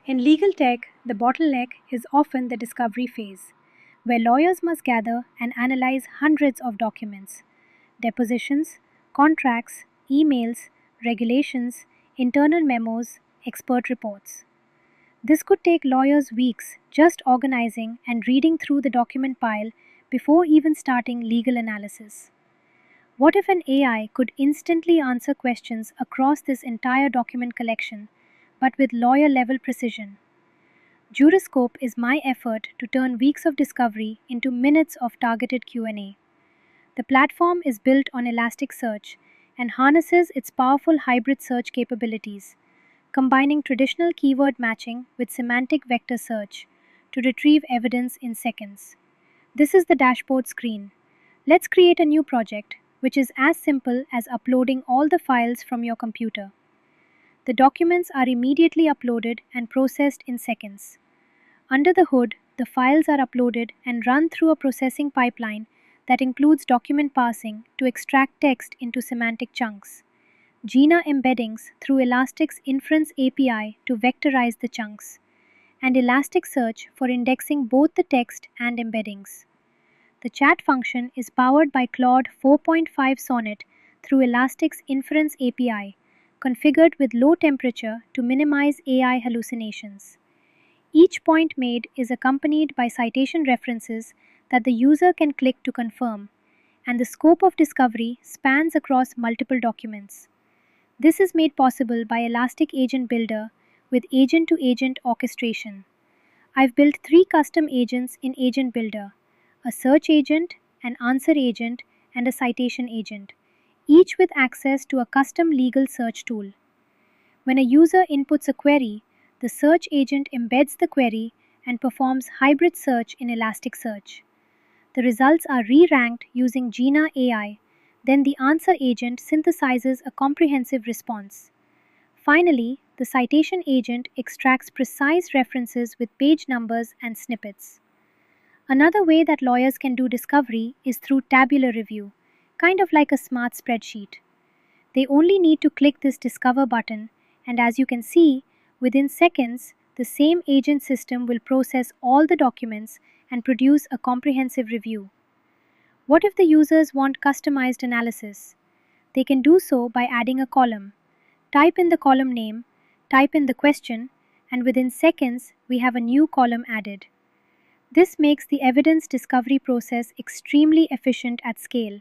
In legal tech, the bottleneck is often the discovery phase, where lawyers must gather and analyze hundreds of documents, depositions, contracts, emails, regulations, internal memos, expert reports. This could take lawyers weeks just organizing and reading through the document pile before even starting legal analysis. What if an AI could instantly answer questions across this entire document collection, but with lawyer level precision? JurisScope is my effort to turn weeks of discovery into minutes of targeted Q&A. The platform is built on Elasticsearch and harnesses its powerful hybrid search capabilities, combining traditional keyword matching with semantic vector search to retrieve evidence in seconds. This is the dashboard screen. Let's create a new project, which is as simple as uploading all the files from your computer. The documents are immediately uploaded and processed in seconds. Under the hood, the files are uploaded and run through a processing pipeline that includes document parsing to extract text into semantic chunks, GINA embeddings through Elastic's inference API to vectorize the chunks, and Elasticsearch for indexing both the text and embeddings. The chat function is powered by Claude 4.5 Sonnet through Elastic's inference API, configured with low temperature to minimize AI hallucinations. Each point made is accompanied by citation references that the user can click to confirm, and the scope of discovery spans across multiple documents. This is made possible by Elastic Agent Builder with agent-to-agent orchestration. I've built 3 custom agents in Agent Builder: a search agent, an answer agent, and a citation agent, each with access to a custom legal search tool. When a user inputs a query, the search agent embeds the query and performs hybrid search in Elasticsearch. The results are re-ranked using GINA AI, then the answer agent synthesizes a comprehensive response. Finally, the citation agent extracts precise references with page numbers and snippets. Another way that lawyers can do discovery is through tabular review, kind of like a smart spreadsheet. They only need to click this Discover button, and as you can see, within seconds, the same agent system will process all the documents and produce a comprehensive review. What if the users want customized analysis? They can do so by adding a column. Type in the column name, type in the question, and within seconds, we have a new column added. This makes the evidence discovery process extremely efficient at scale.